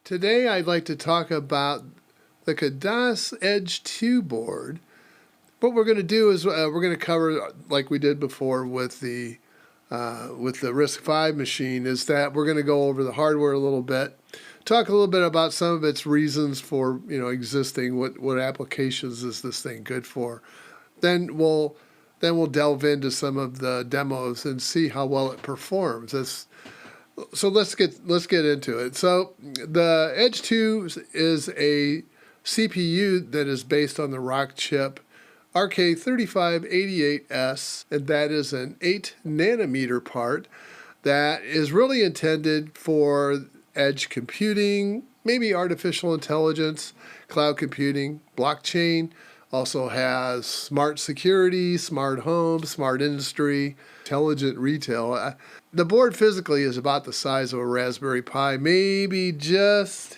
Today I'd like to talk about the Khadas Edge2 board. What we're going to do is we're going to cover, like we did before with the RISC-V machine, is that we're going to go over the hardware a little bit, talk a little bit about some of its reasons for existing, what applications is this thing good for. Then we'll delve into some of the demos and see how well it performs. So let's get into it. So the Edge 2 is a CPU that is based on the Rockchip RK3588S, and that is an 8 nanometer part that is really intended for edge computing, maybe artificial intelligence, cloud computing, blockchain. Also has smart security, smart home, smart industry, intelligent retail. The board physically is about the size of a Raspberry Pi, maybe just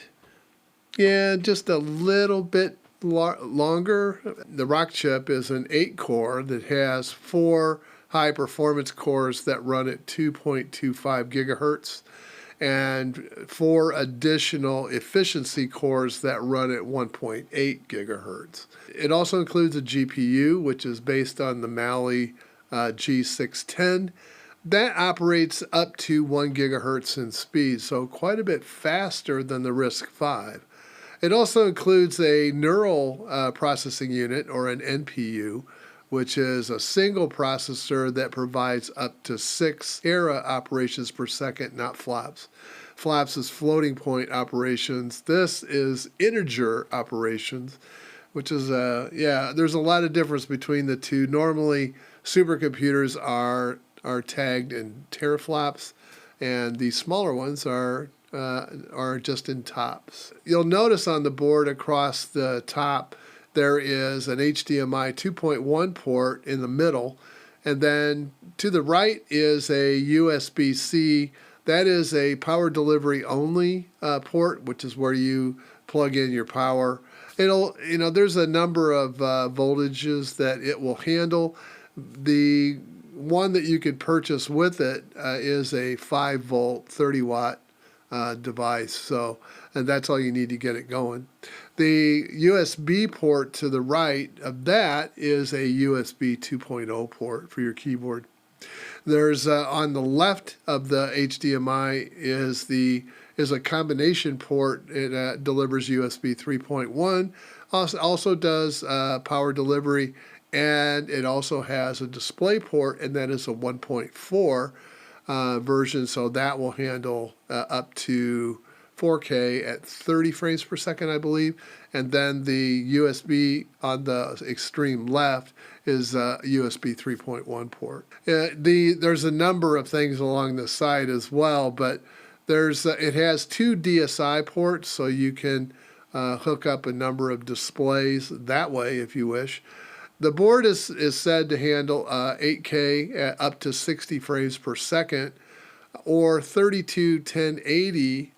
a little bit longer. The Rockchip is an 8-core that has 4 high-performance cores that run at 2.25 gigahertz and 4 additional efficiency cores that run at 1.8 gigahertz. It also includes a GPU, which is based on the Mali G610. That operates up to 1 gigahertz in speed, so quite a bit faster than the RISC-V. It also includes a neural processing unit, or an NPU, which is a single processor that provides up to 6 era operations per second, not flops. Flops is floating point operations. This is integer operations, which is, there's a lot of difference between the two. Normally, supercomputers are tagged in teraflops, and the smaller ones are just in tops. You'll notice on the board across the top there is an HDMI 2.1 port in the middle, and then to the right is a USB-C. That is a power delivery only port, which is where you plug in your power. There's a number of voltages that it will handle. The one that you could purchase with it is a 5-volt, 30-watt device, and that's all you need to get it going. The USB port to the right of that is a USB 2.0 port for your keyboard. There's on the left of the HDMI is a combination port. It delivers USB 3.1, also does power delivery, and it also has a display port, and that is a 1.4 version, so that will handle up to 4K at 30 frames per second, I believe. And then the USB on the extreme left is a USB 3.1 port. There's a number of things along the side as well, but it has 2 DSI ports, so you can hook up a number of displays that way if you wish. The board is said to handle 8K at up to 60 frames per second, or 32 1080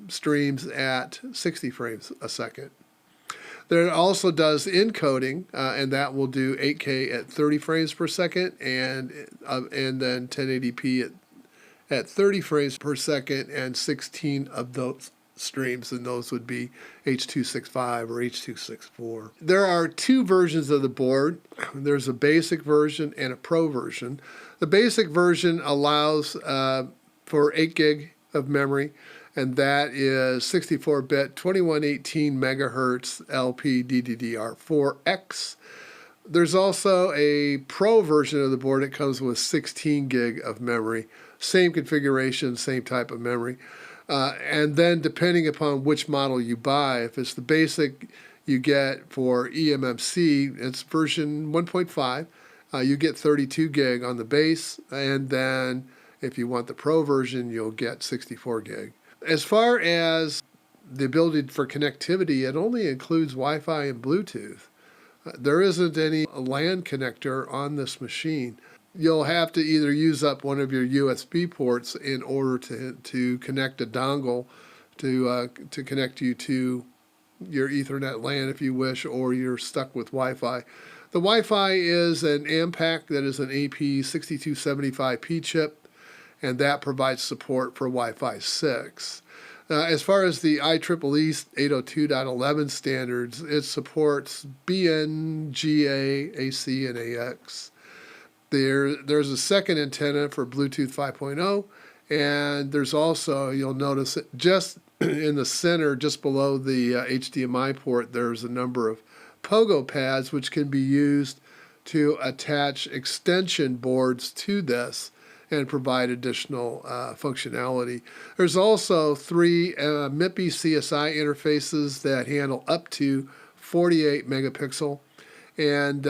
streams at 60 frames a second. There it also does encoding, and that will do 8K at 30 frames per second, and then 1080p at 30 frames per second, and 16 of those streams, and those would be H.265 or H.264. There are 2 versions of the board. There's a basic version and a pro version. The basic version allows for 8 gig of memory, and that is 64-bit 2118 megahertz LPDDR4X. There's also a pro version of the board that comes with 16 gig of memory. Same configuration, same type of memory. And then depending upon which model you buy, if it's the basic you get for eMMC, it's version 1.5. You get 32 gig on the base, and then if you want the pro version, you'll get 64 gig. As far as the ability for connectivity, it only includes Wi-Fi and Bluetooth. There isn't any LAN connector on this machine. You'll have to either use up one of your USB ports in order to connect a dongle to connect you to your Ethernet LAN if you wish, or you're stuck with Wi-Fi. The Wi-Fi is an AMPAC, that is an AP6275P chip, and that provides support for Wi-Fi 6. As far as the IEEE 802.11 standards, it supports BN, GA, AC, and AX. There's a second antenna for Bluetooth 5.0, and there's also, you'll notice it just in the center, just below the HDMI port, there's a number of pogo pads which can be used to attach extension boards to this and provide additional functionality. There's also 3 MIPI CSI interfaces that handle up to 48 megapixel, and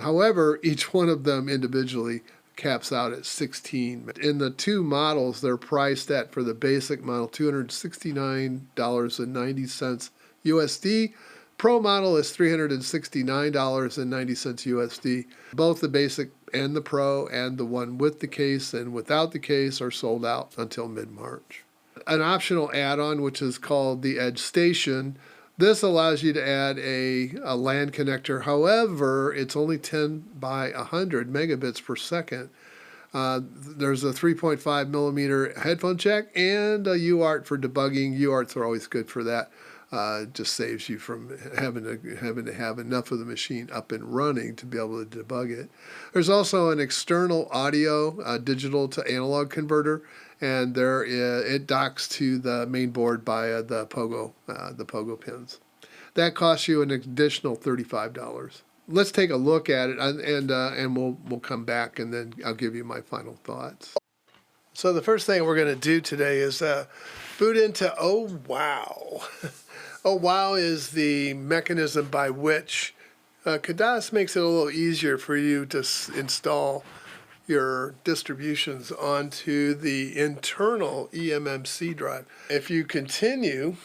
however, each one of them individually caps out at 16. In the 2 models, they're priced at, for the basic model, $269.90 USD. Pro model is $369.90 USD. Both the basic and the Pro and the one with the case and without the case are sold out until mid-March. An optional add-on, which is called the Edge Station, this allows you to add a LAN connector. However, it's only 10 by 100 megabits per second. There's a 3.5 millimeter headphone jack and a UART for debugging. UARTs are always good for that. Just saves you from having to have enough of the machine up and running to be able to debug it. There's also an external audio digital to analog converter, and it docks to the main board via the pogo pins. That costs you an additional $35. Let's take a look at it, and we'll come back, and then I'll give you my final thoughts. So the first thing we're going to do today is boot into Oh Wow. Oh Wow is the mechanism by which Khadas makes it a little easier for you to install your distributions onto the internal eMMC drive. If you continue,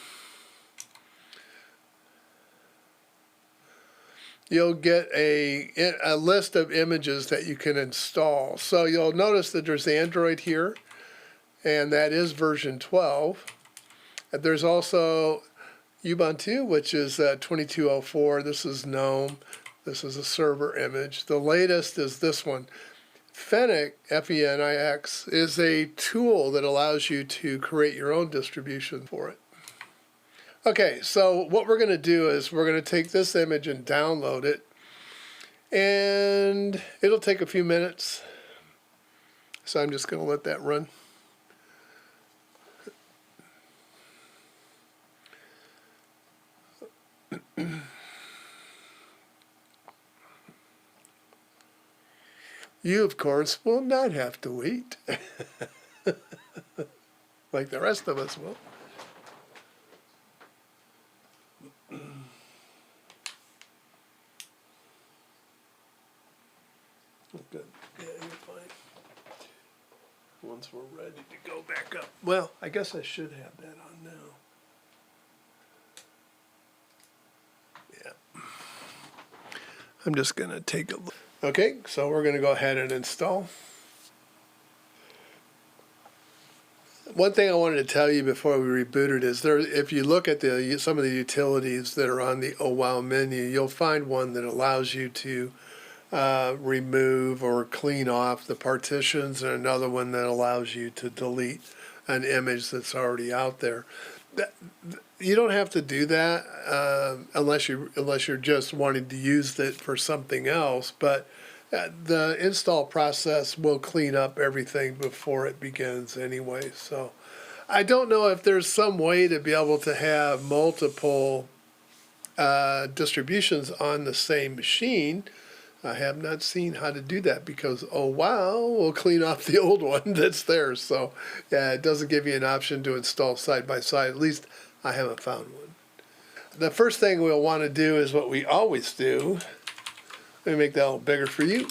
you'll get a list of images that you can install. So you'll notice that there's Android here, and that is version 12. There's also Ubuntu, which is 2204. This is GNOME. This is a server image. The latest is this one. Fenix, F-E-N-I-X, is a tool that allows you to create your own distribution for it. Okay, so what we're going to do is we're going to take this image and download it, and it'll take a few minutes. So I'm just going to let that run. You, of course, will not have to wait, like the rest of us will. Good. Yeah, you're fine. Once we're ready to go back up. Well, I guess I should have that on now. Yeah. I'm just going to take a look. Okay, so we're going to go ahead and install. One thing I wanted to tell you before we rebooted is if you look at some of the utilities that are on the Oh Wow menu, you'll find one that allows you to remove or clean off the partitions, and another one that allows you to delete an image that's already out there. You don't have to do that unless you're just wanting to use it for something else. But the install process will clean up everything before it begins anyway. So I don't know if there's some way to be able to have multiple distributions on the same machine. I have not seen how to do that because Oh Wow will clean off the old one that's there. So yeah, it doesn't give you an option to install side by side. At least I haven't found one. The first thing we'll want to do is what we always do. Let me make that a little bigger for you.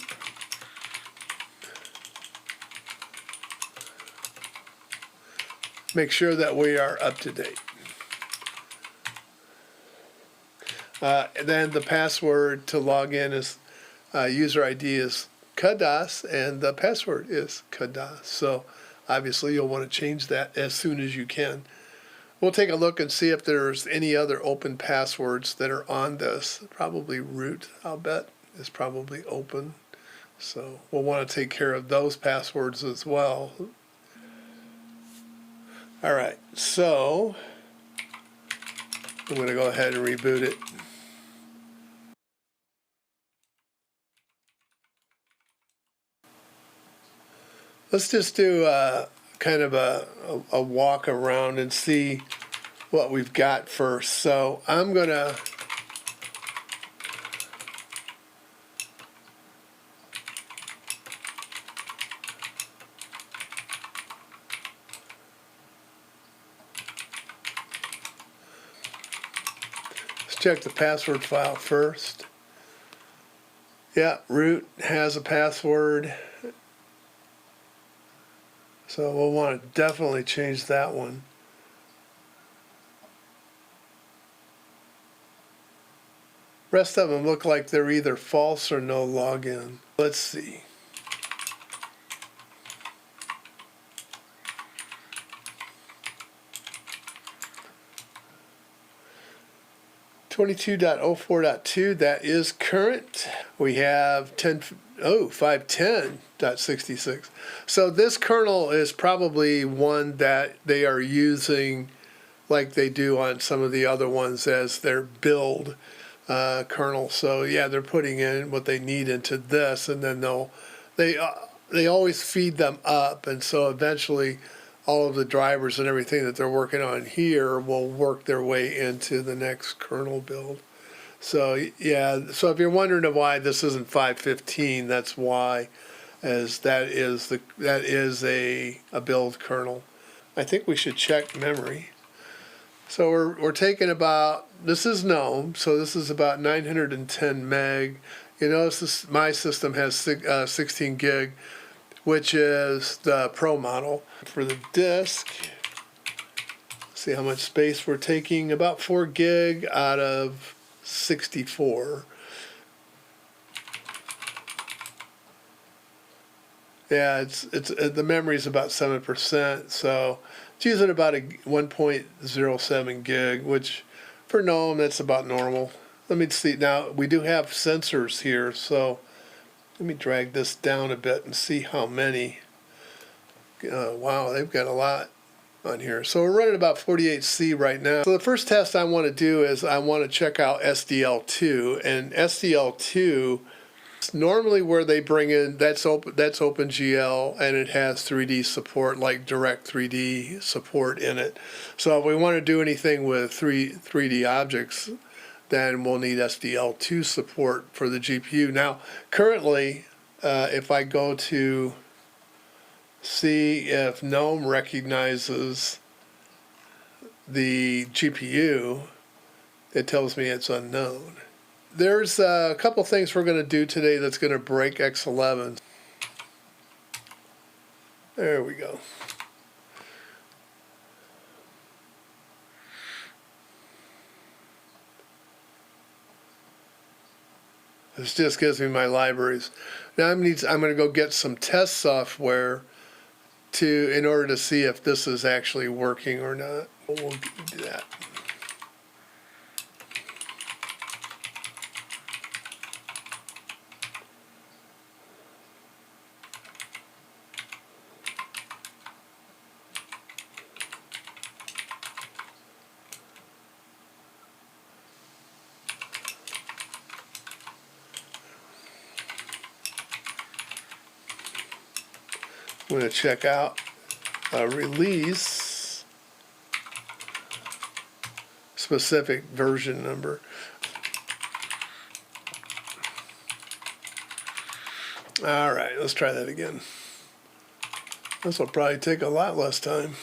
Make sure that we are up to date. Then the password to log in is user ID is Khadas, and the password is Khadas. So obviously you'll want to change that as soon as you can. We'll take a look and see if there's any other open passwords that are on this. Probably root, I'll bet, is probably open. So we'll want to take care of those passwords as well. All right, so I'm going to go ahead and reboot it. Let's just do kind of a walk around and see what we've got first. So I'm going to check the password file first. Yeah, root has a password. So we'll want to definitely change that one. Rest of them look like they're either false or no login. Let's see. .04.2, that is current. We have 510.66. So this kernel is probably one that they are using like they do on some of the other ones as their build kernel. So yeah, they're putting in what they need into this, and then they always feed them up, and so eventually all of the drivers and everything that they're working on here will work their way into the next kernel build. So yeah, so if you're wondering why this isn't 5.15, that's why, as that is a build kernel. I think we should check memory. So we're taking about, this is GNOME, so this is about 910 meg. You notice my system has 16 gig, which is the Pro model. For the disk, see how much space we're taking, about 4 gig out of 64. Yeah, it's the memory is about 7%, so it's using about a 1.07 gig, which for GNOME that's about normal. Let me see, now we do have sensors here, so let me drag this down a bit and see how many. Wow, they've got a lot on here. So we're running about 48C right now. So the first test I want to do is I want to check out SDL2, and SDL2 is normally where they bring in, that's OpenGL, and it has 3D support, like direct 3D support in it. So if we want to do anything with 3D objects, then we'll need SDL2 support for the GPU. Now, currently, if I go to see if GNOME recognizes the GPU, it tells me it's unknown. There's a couple things we're going to do today that's going to break X11. There we go. This just gives me my libraries. Now I'm going to go get some test software in order to see if this is actually working or not. We'll do that. I'm going to check out release specific version number. All right, let's try that again. This will probably take a lot less time.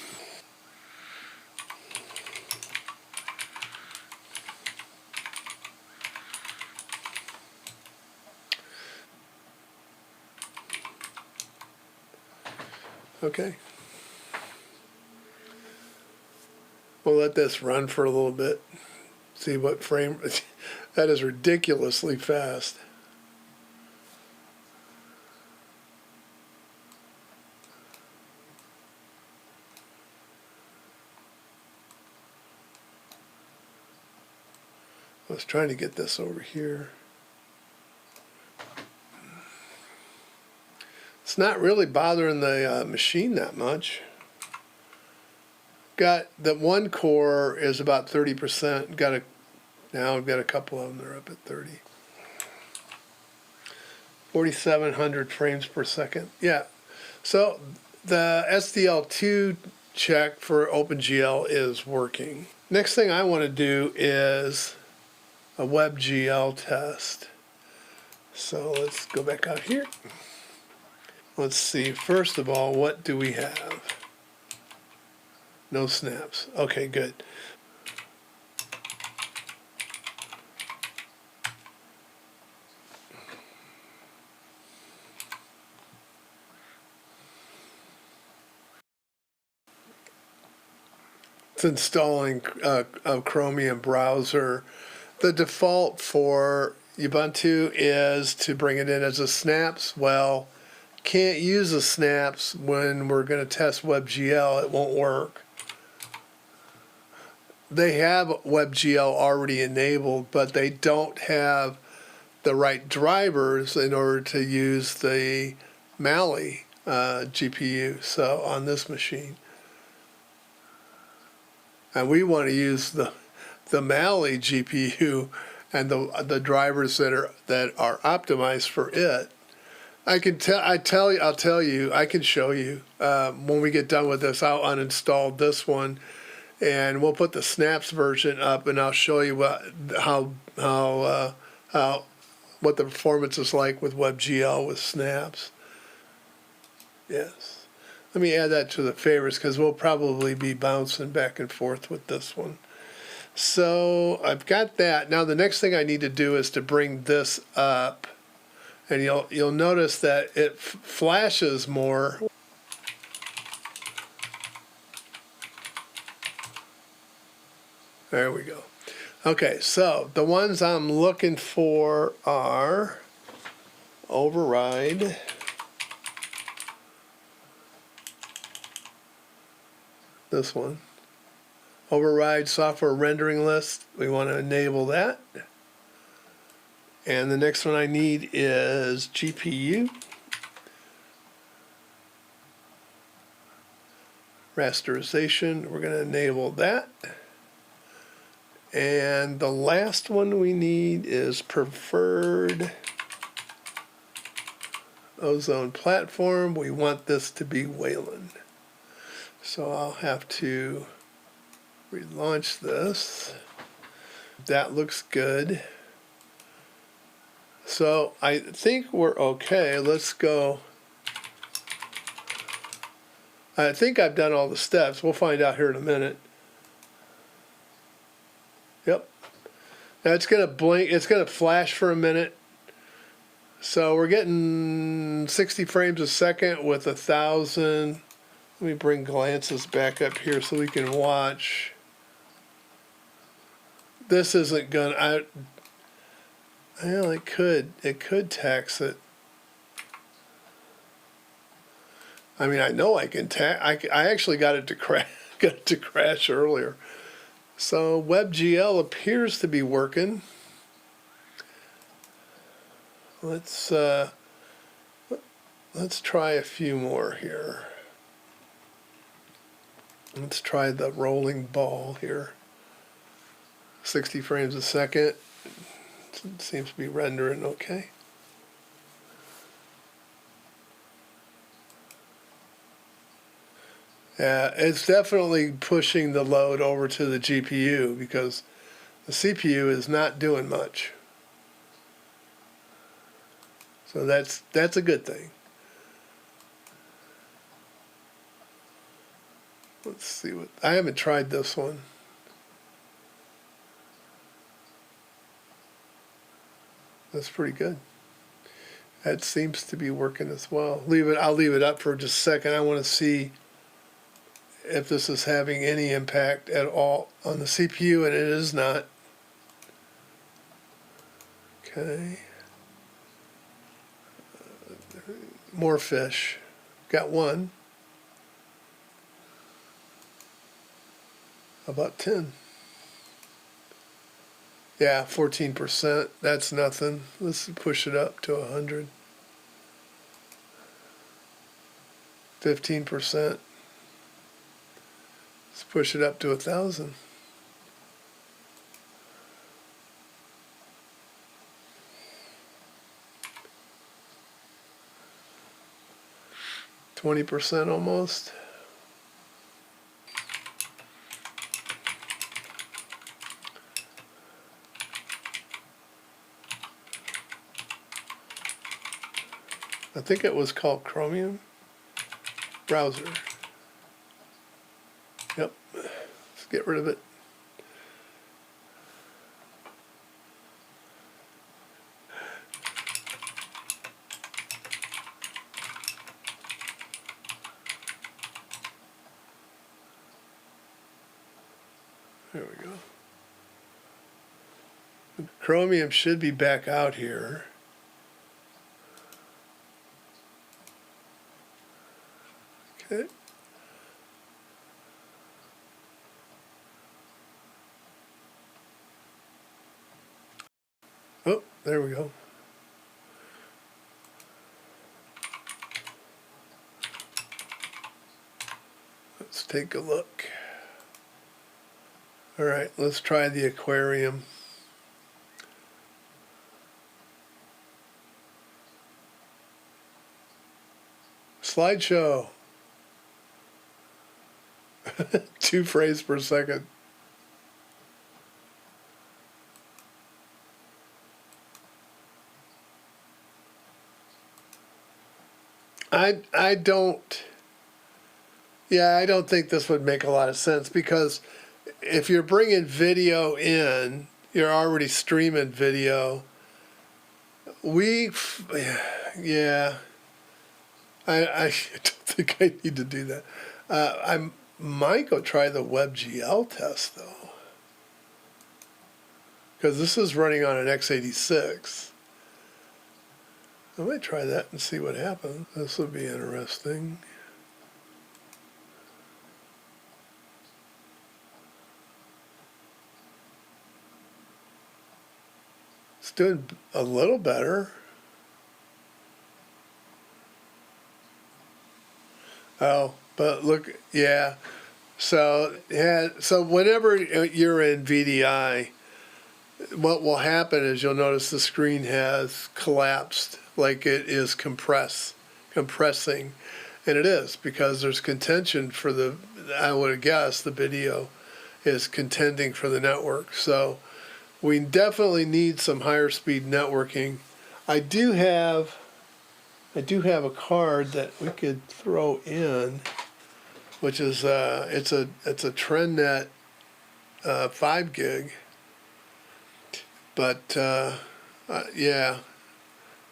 Okay. We'll let this run for a little bit. See what frame. That is ridiculously fast. I was trying to get this over here. It's not really bothering the machine that much. got that one core is about 30%. Now I've got a couple of them that are up at 30. 4,700 frames per second. Yeah. So the SDL2 check for OpenGL is working. Next thing I want to do is a WebGL test. So let's go back out here. Let's see, first of all, what do we have? No snaps. Okay, good. It's installing a Chromium browser. The default for Ubuntu is to bring it in as a snaps. Well, can't use the snaps when we're going to test WebGL. It won't work. They have WebGL already enabled, but they don't have the right drivers in order to use the Mali GPU. So on this machine, and we want to use the Mali GPU and the drivers that are optimized for it. I'll tell you, I can show you when we get done with this. I'll uninstall this one, and we'll put the snaps version up, and I'll show you what the performance is like with WebGL with snaps. Yes, let me add that to the favorites because we'll probably be bouncing back and forth with this one. So I've got that. Now the next thing I need to do is to bring this up. And you'll notice that it flashes more. There we go. Okay, so the ones I'm looking for are override, this one, override software rendering list. We want to enable that. And the next one I need is GPU. Rasterization, we're going to enable that. And the last one we need is preferred ozone platform. We want this to be Wayland. So I'll have to relaunch this. That looks good. So I think we're okay. Let's go. I think I've done all the steps. We'll find out here in a minute. Yep. Now it's going to blink. It's going to flash for a minute. So we're getting 60 frames a second with 1,000. Let me bring glances back up here so we can watch. This isn't going to... Well, it could tax it. I mean, I know I can tax. I actually got it to crash earlier. So WebGL appears to be working. Let's try a few more here. Let's try the rolling ball here. 60 frames a second. It seems to be rendering okay. Yeah, it's definitely pushing the load over to the GPU because the CPU is not doing much. So that's a good thing. Let's see what I haven't tried this one. That's pretty good. That seems to be working as well. I'll leave it up for just a second. I want to see if this is having any impact at all on the CPU, and it is not. Okay. More fish. Got one. About 10. Yeah, 14%. That's nothing. Let's push it up to 100. 15%. Let's push it up to 1,000. %, almost. I think it was called Chromium browser. Yep. Let's get rid of it. There we go. Chromium should be back out here. Okay. Oh, there we go. Let's take a look. All right, let's try the aquarium. Slideshow. 2 frames per second. I don't think this would make a lot of sense, because if you're bringing video in, you're already streaming video. Yeah, I don't think I need to do that. I might go try the WebGL test though, because this is running on an x86. I might try that and see what happens. This will be interesting. It's doing a little better. Oh, but look, yeah. So whenever you're in VDI, what will happen is you'll notice the screen has collapsed, like it is compressing, and it is, because there's contention for the, I would guess the video is contending for the network. So we definitely need some higher speed networking. I do have a card that we could throw in, which is it's a TrendNet 5 gig. But yeah,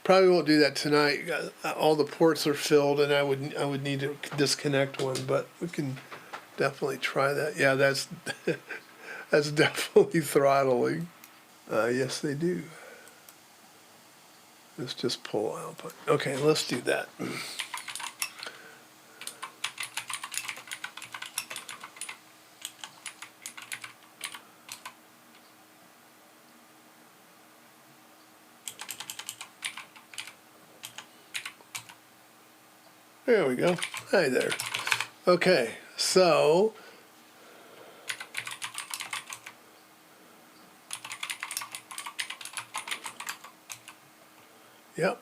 probably won't do that tonight. All the ports are filled, and I would need to disconnect one. But we can definitely try that. Yeah, that's that's definitely throttling. Yes, they do. Let's just pull output. Okay, let's do that. There we go. Hi there. Okay, so yep.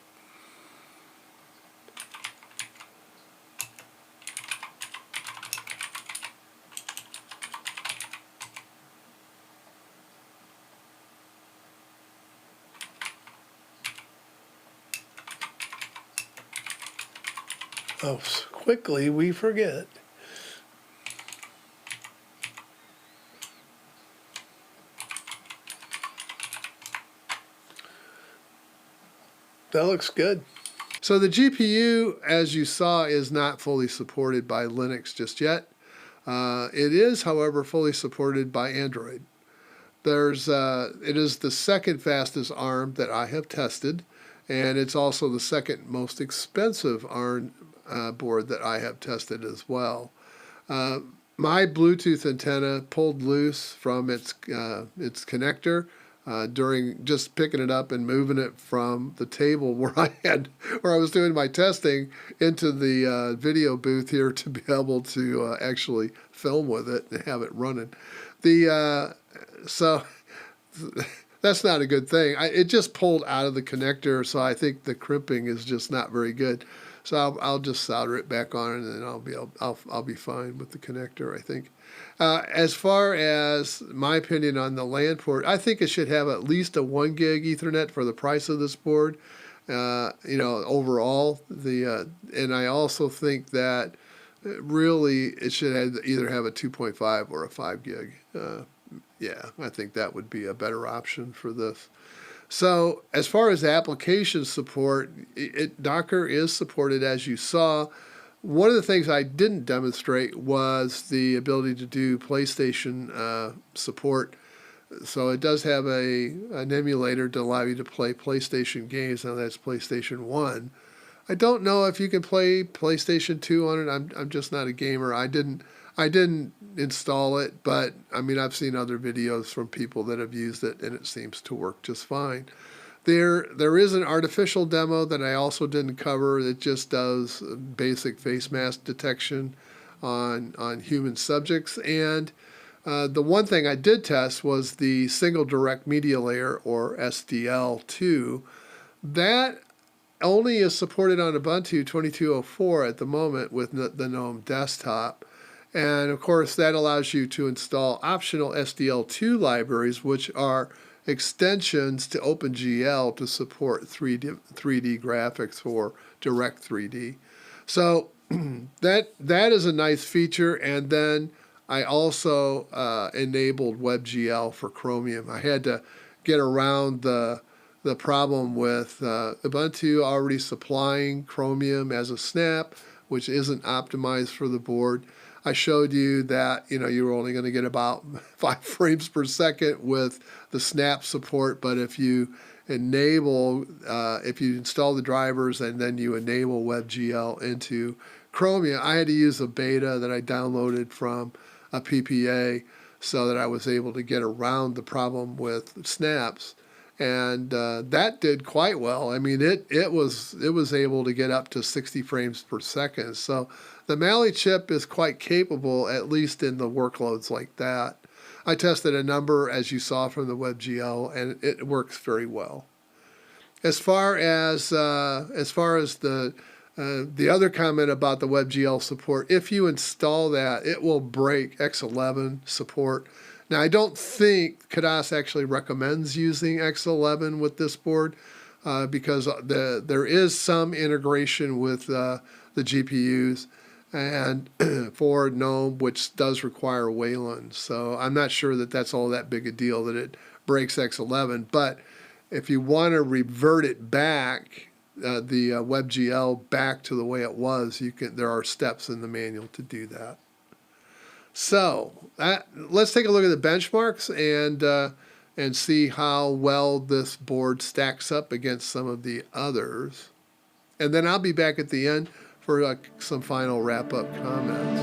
Oh, so quickly we forget. That looks good. So the GPU, as you saw, is not fully supported by Linux just yet. It is, however, fully supported by Android. It is the second fastest ARM that I have tested, and it's also the second most expensive ARM board that I have tested as well. My Bluetooth antenna pulled loose from its connector. during just picking it up and moving it from the table where I was doing my testing into the video booth here to be able to actually film with it and have it running. So that's not a good thing. It just pulled out of the connector, so I think the crimping is just not very good. So I'll just solder it back on, and then I'll be fine with the connector, I think. As far as my opinion on the LAN port, I think it should have at least a 1 gig Ethernet for the price of this board. Overall, and I also think that really it should either have a 2.5 or a 5 gig. Yeah, I think that would be a better option for this. So as far as application support, Docker is supported, as you saw. One of the things I didn't demonstrate was the ability to do PlayStation support. So it does have an emulator to allow you to play PlayStation games. Now that's PlayStation 1. I don't know if you can play PlayStation 2 on it. I'm just not a gamer. I didn't install it, but I mean, I've seen other videos from people that have used it, and it seems to work just fine. There is an artificial demo that I also didn't cover. It just does basic face mask detection on human subjects. And the one thing I did test was the single direct media layer, or SDL2. That only is supported on Ubuntu 22.04 at the moment with the GNOME desktop. And of course, that allows you to install optional SDL2 libraries, which are extensions to OpenGL to support 3D graphics or Direct 3D. So that is a nice feature. And then I also enabled WebGL for Chromium. I had to get around the problem with Ubuntu already supplying Chromium as a snap, which isn't optimized for the board. I showed you that you were only going to get about 5 frames per second with the snap support, but if you install the drivers and then you enable WebGL into Chromium, I had to use a beta that I downloaded from a PPA so that I was able to get around the problem with snaps. And that did quite well. I mean, it was able to get up to 60 frames per second. So the Mali chip is quite capable, at least in the workloads like that. I tested a number, as you saw from the WebGL, and it works very well. As far as the other comment about the WebGL support, if you install that, it will break X11 support. Now, I don't think Khadas actually recommends using X11 with this board because there is some integration with the GPUs and for GNOME, which does require Wayland. So I'm not sure that that's all that big a deal that it breaks X11. But if you want to revert it back, the WebGL back to the way it was, there are steps in the manual to do that. So let's take a look at the benchmarks and see how well this board stacks up against some of the others. And then I'll be back at the end for some final wrap-up comments.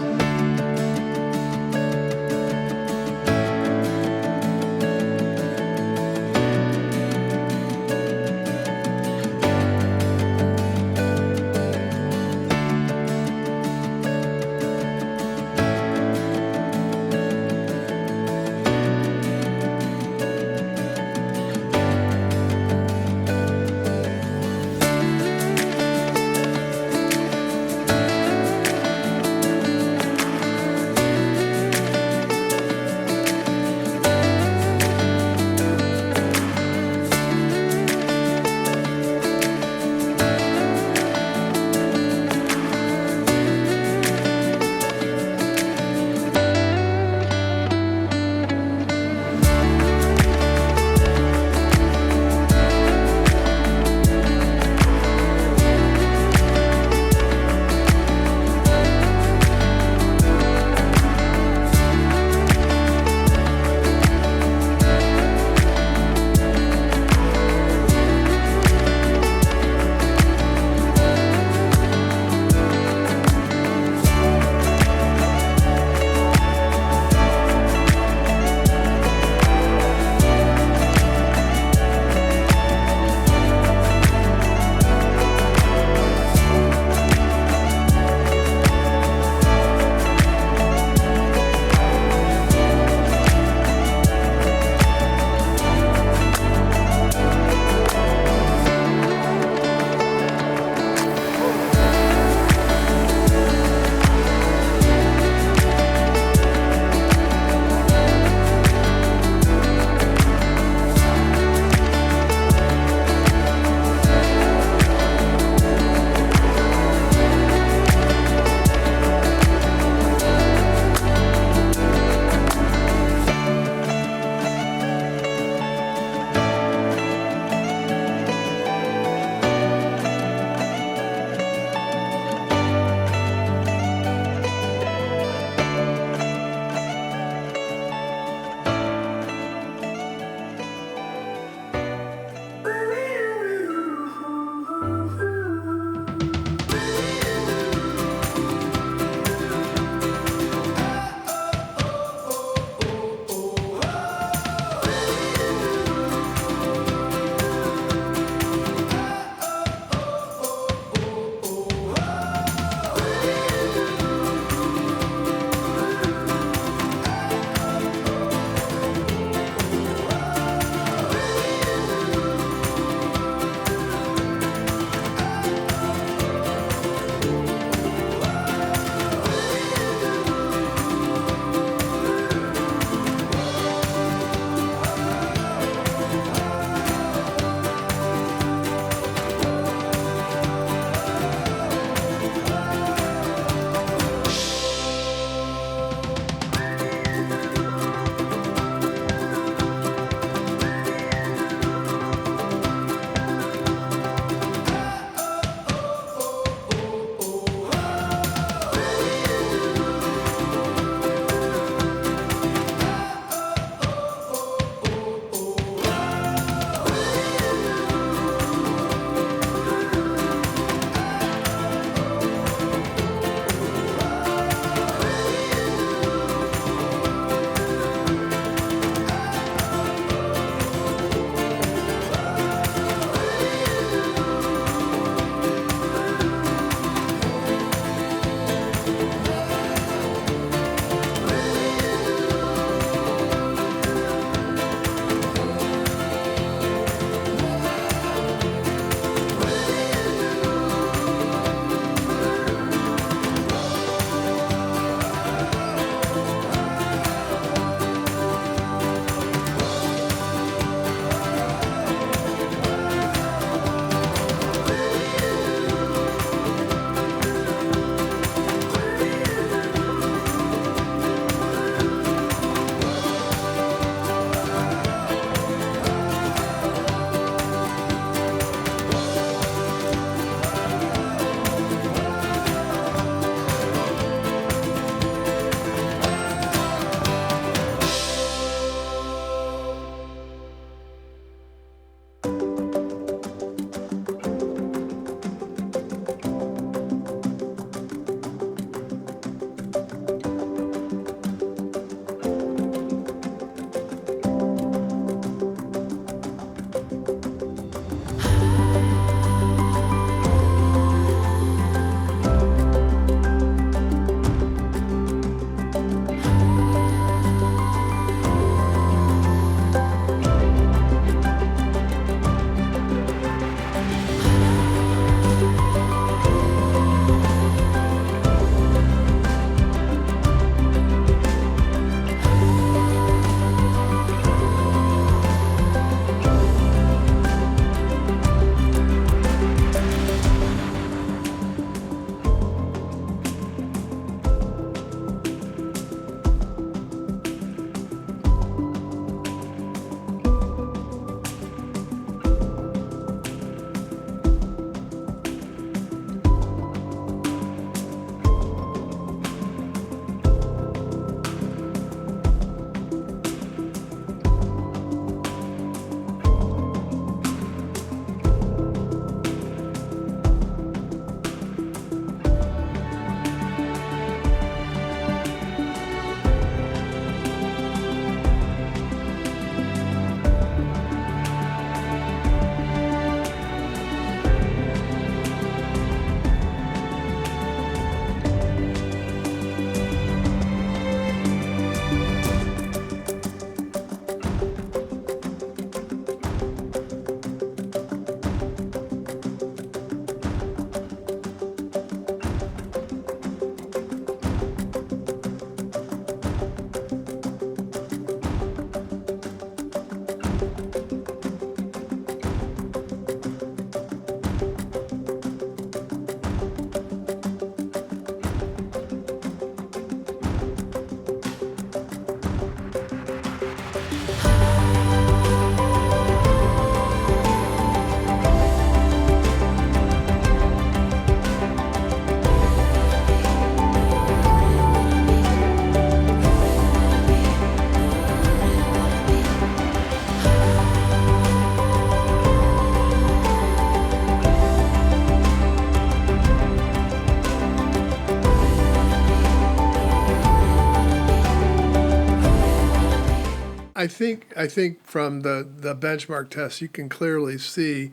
I think from the benchmark test, you can clearly see.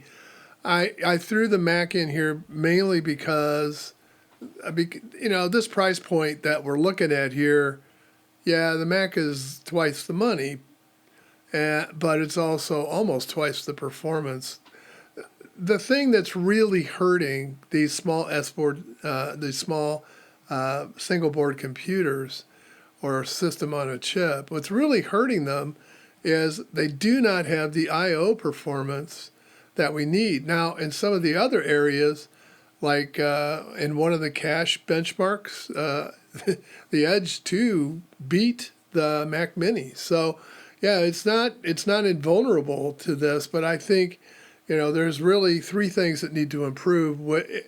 I threw the Mac in here mainly because, this price point that we're looking at here, yeah, the Mac is twice the money, but it's also almost twice the performance. The thing that's really hurting these small these small single board computers or system on a chip, what's really hurting them is they do not have the I/O performance that we need. Now, in some of the other areas, like in one of the cache benchmarks, the Edge2 beat the Mac Mini. So, yeah, it's not invulnerable to this, but I think, there's really three things that need to improve.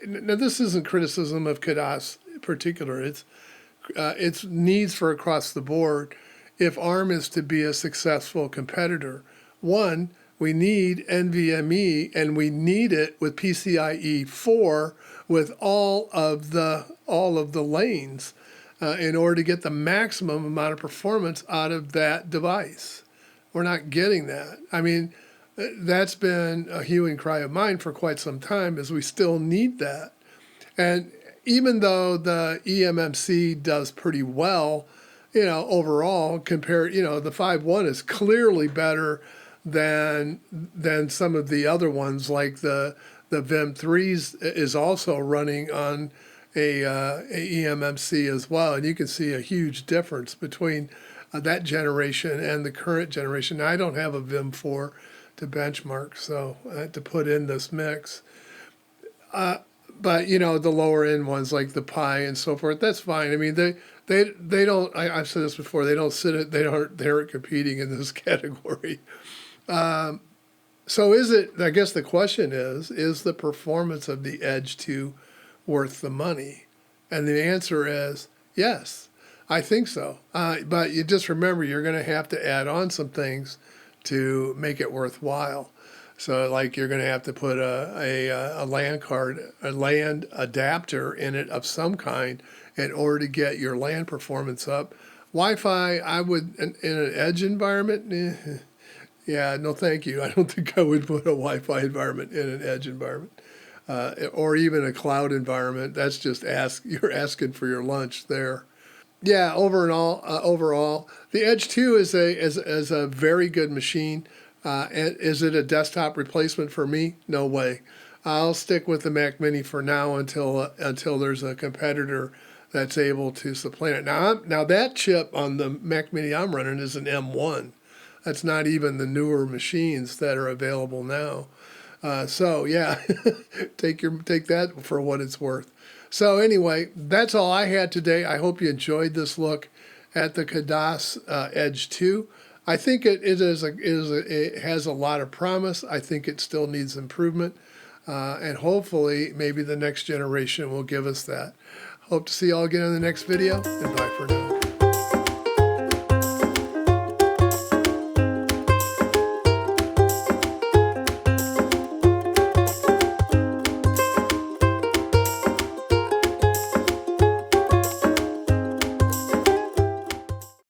Now, this isn't criticism of Khadas in particular. It's needs for across the board if ARM is to be a successful competitor. One, we need NVMe, and we need it with PCIe 4 with all of the lanes in order to get the maximum amount of performance out of that device. We're not getting that. I mean, that's been a hue and cry of mine for quite some time, is we still need that. And even though the eMMC does pretty well, overall, compared, the 5.1 is clearly better than some of the other ones, like the Vim 3s is also running on a eMMC as well, and you can see a huge difference between that generation and the current generation. Now, I don't have a Vim 4 to benchmark, so I had to put in this mix. But the lower end ones like the Pi and so forth, that's fine. I mean, they don't. I've said this before. They aren't competing in this category. So is it? I guess the question is the performance of the Edge2 worth the money? And the answer is yes. I think so. But you just remember, you're going to have to add on some things to make it worthwhile. So, like, you're going to have to put a LAN card, a LAN adapter in it of some kind in order to get your LAN performance up. Wi-Fi, I would, in an edge environment, yeah, no thank you. I don't think I would put a Wi-Fi environment in an edge environment or even a cloud environment. That's just you're asking for your lunch there. Yeah, overall, the Edge2 is a very good machine. And is it a desktop replacement for me? No way. I'll stick with the Mac Mini for now until there's a competitor that's able to supplant it. Now that chip on the Mac Mini I'm running is an M1. That's not even the newer machines that are available now. So yeah, take that for what it's worth. So anyway, that's all I had today. I hope you enjoyed this look at the Khadas Edge2. I think it has a lot of promise. I think it still needs improvement, and hopefully maybe the next generation will give us that. Hope to see you all again in the next video, and bye for now.